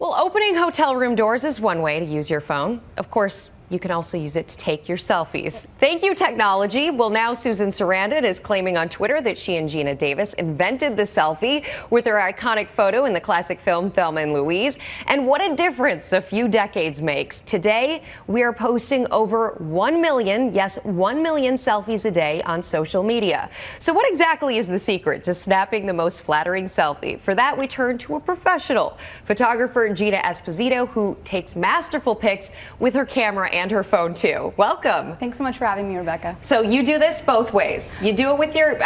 Well, opening hotel room doors is one way to use your phone. Of course, you can also use it to take your selfies. Thank you, technology. Well, now Susan Sarandon is claiming on Twitter that she and Gina Davis invented the selfie with her iconic photo in the classic film Thelma and Louise. And what a difference a few decades makes. Today, we are posting over 1 million, yes, 1 million selfies a day on social media. So what exactly is the secret to snapping the most flattering selfie? For that, we turn to a professional, photographer Gina Esposito, who takes masterful pics with her camera and her phone too. Welcome. Thanks so much for having me, Rebecca. So you do this both ways. You do it with your,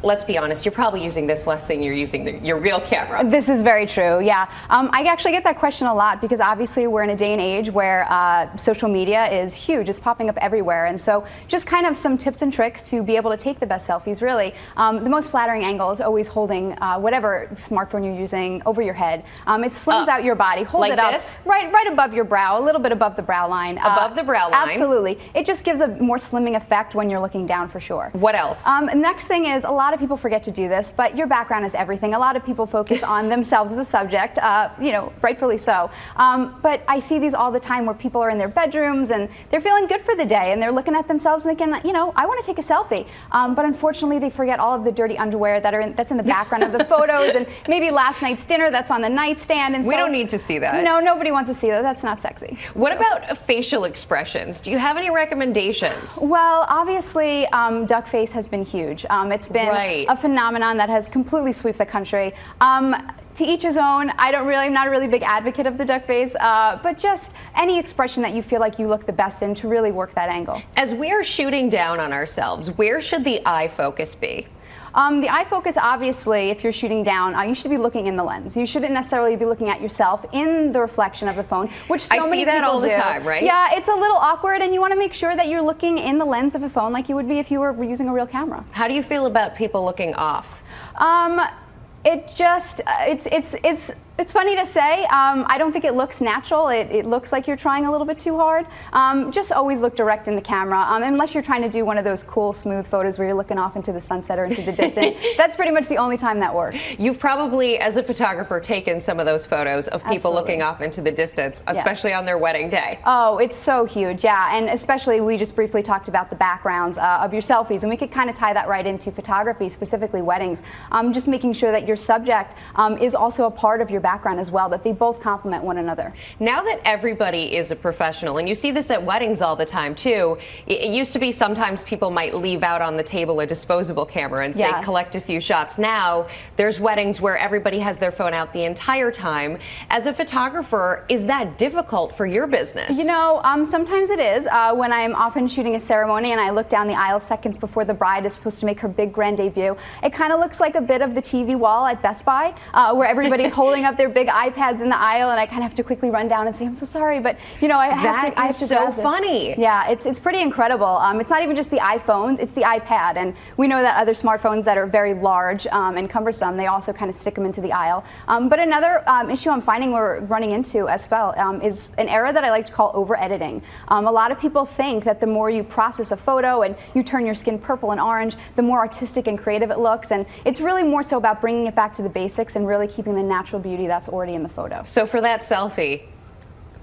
let's be honest, you're probably using this less than you're using your real camera. This is very true, yeah. I actually get that question a lot because obviously we're in a day and age where social media is huge. It's popping up everywhere. And so just kind of some tips and tricks to be able to take the best selfies, really. The most flattering angle is always holding whatever smartphone you're using over your head. It slims out your body. Hold like it up this? right above your brow, a little bit above the brow line. Above the brow line? Absolutely. It just gives a more slimming effect when you're looking down for sure. What else? Next thing is, a lot of people forget to do this, but your background is everything. A lot of people focus on themselves as a subject, rightfully so. But I see these all the time where people are in their bedrooms and they're feeling good for the day and they're looking at themselves and thinking, I want to take a selfie. But unfortunately, they forget all of the dirty underwear that's in the background of the photos and maybe last night's dinner that's on the nightstand. And we don't need to see that. No, nobody wants to see that. That's not sexy. What about facial expressions? Do you have any recommendations? Well, obviously, duck face has been huge. It's been a phenomenon that has completely swept the country. To each his own. I'm not a really big advocate of the duck face, but just any expression that you feel like you look the best in to really work that angle. As we are shooting down on ourselves, where should the eye focus be? The eye focus, obviously, if you're shooting down, you should be looking in the lens. You shouldn't necessarily be looking at yourself in the reflection of the phone, which so many people do. I see that all the time, right? Yeah, it's a little awkward, and you want to make sure that you're looking in the lens of a phone like you would be if you were using a real camera. How do you feel about people looking off? It's funny to say. I don't think it looks natural. It looks like you're trying a little bit too hard. Just always look direct in the camera, unless you're trying to do one of those cool, smooth photos where you're looking off into the sunset or into the distance. That's pretty much the only time that works. You've probably, as a photographer, taken some of those photos of people looking off into the distance, especially on their wedding day. Oh, it's so huge, yeah. And especially, we just briefly talked about the backgrounds of your selfies, and we could kind of tie that right into photography, specifically weddings. Just making sure that your subject is also a part of your background as well, that they both complement one another. Now that everybody is a professional, and you see this at weddings all the time too, it used to be sometimes people might leave out on the table a disposable camera and say collect a few shots. Now there's weddings where everybody has their phone out the entire time. As a photographer, is that difficult for your business? Sometimes it is. When I'm often shooting a ceremony and I look down the aisle seconds before the bride is supposed to make her big grand debut, it kind of looks like a bit of the TV wall at Best Buy, where everybody's holding up their big iPads in the aisle, and I kind of have to quickly run down and say, I'm so sorry, but I have to so funny. Yeah, it's pretty incredible. It's not even just the iPhones, it's the iPad, and we know that other smartphones that are very large and cumbersome, they also kind of stick them into the aisle. But another issue I'm finding we're running into as well is an era that I like to call over-editing. A lot of people think that the more you process a photo and you turn your skin purple and orange, the more artistic and creative it looks, and it's really more so about bringing it back to the basics and really keeping the natural beauty that's already in the photo. So for that selfie,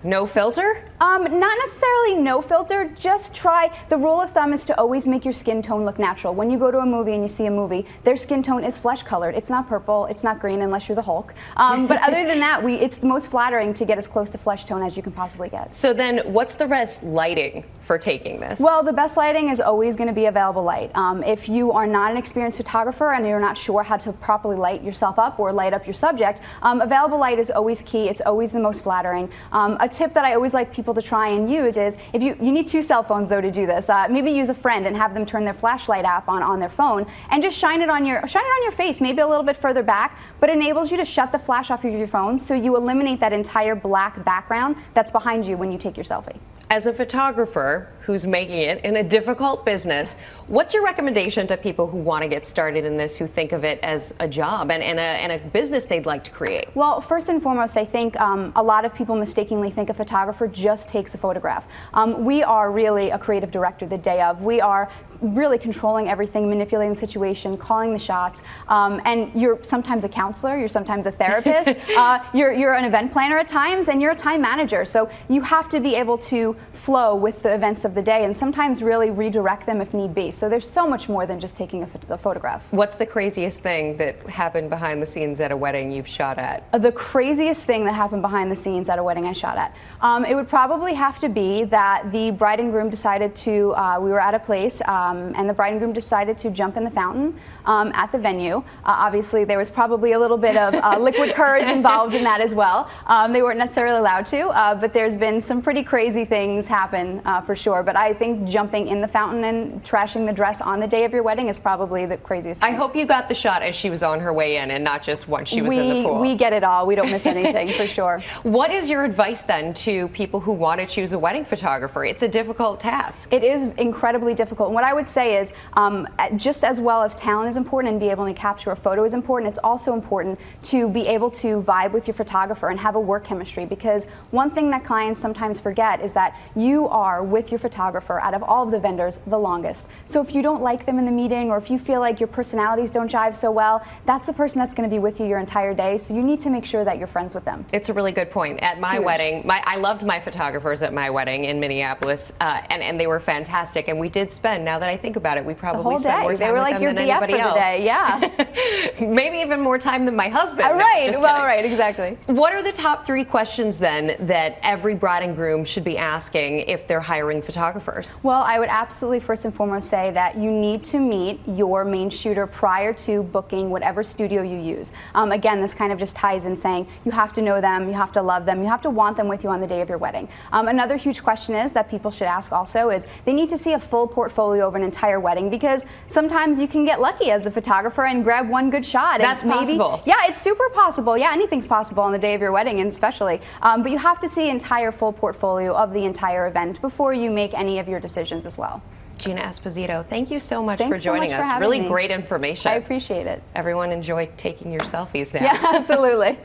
no filter? Not necessarily no filter, just try. The rule of thumb is to always make your skin tone look natural. When you go to a movie and you see a movie, their skin tone is flesh colored. It's not purple, it's not green unless you're the Hulk. But other than that, it's the most flattering to get as close to flesh tone as you can possibly get. So then what's the best lighting for taking this? Well, the best lighting is always going to be available light. If you are not an experienced photographer and you're not sure how to properly light yourself up or light up your subject, available light is always key. It's always the most flattering. A tip that I always like people to try and use is, if you need 2 cell phones though to do this, maybe use a friend and have them turn their flashlight app on their phone and just shine it on your face, maybe a little bit further back, but enables you to shut the flash off of your phone so you eliminate that entire black background that's behind you when you take your selfie. As a photographer who's making it in a difficult business. What's your recommendation to people who want to get started in this, who think of it as a job and a business they'd like to create? Well, first and foremost, I think a lot of people mistakenly think a photographer just takes a photograph. We are really a creative director the day of. We are really controlling everything, manipulating the situation, calling the shots, and you're sometimes a counselor, you're sometimes a therapist, you're an event planner at times, and you're a time manager. So you have to be able to flow with the events of the day and sometimes really redirect them if need be. So there's so much more than just taking a photograph. What's the craziest thing that happened behind the scenes at a wedding you've shot at? The craziest thing that happened behind the scenes at a wedding I shot at? It would probably have to be that the bride and groom decided to, we were at a place, and the bride and groom decided to jump in the fountain at the venue. Obviously, there was probably a little bit of liquid courage involved in that as well. They weren't necessarily allowed to, but there's been some pretty crazy things happen for sure. But I think jumping in the fountain and trashing the dress on the day of your wedding is probably the craziest thing. I hope you got the shot as she was on her way in and not just once she was in the pool. We get it all. We don't miss anything for sure. What is your advice then to people who want to choose a wedding photographer? It's a difficult task. It is incredibly difficult. And what I would say is just as well as talent is important and be able to capture a photo is important, it's also important to be able to vibe with your photographer and have a work chemistry, because one thing that clients sometimes forget is that you are with your photographer out of all of the vendors the longest. So if you don't like them in the meeting, or if you feel like your personalities don't jive so well, that's the person that's going to be with you your entire day. So you need to make sure that you're friends with them. It's a really good point. At my wedding, I loved my photographers at my wedding in Minneapolis, and they were fantastic. And we did spend, now that I think about it, we probably spent more time with them than anybody else. Day. Yeah. Maybe even more time than my husband. Right. Well, right. Exactly. What are the top 3 questions then that every bride and groom should be asking if they're hiring photographers? Well, I would absolutely first and foremost say that you need to meet your main shooter prior to booking whatever studio you use. Again, this kind of just ties in saying you have to know them, you have to love them, you have to want them with you on the day of your wedding. Another huge question is that people should ask also is they need to see a full portfolio of an entire wedding, because sometimes you can get lucky as a photographer and grab one good shot. That's possible. Yeah, it's super possible. Yeah, anything's possible on the day of your wedding, and especially. But you have to see entire full portfolio of the entire event before you make any of your decisions as well. Gina Esposito, thank you so much Thanks for joining so much us. for having Really me. great information. I appreciate it. Everyone enjoy taking your selfies now. Yeah, absolutely.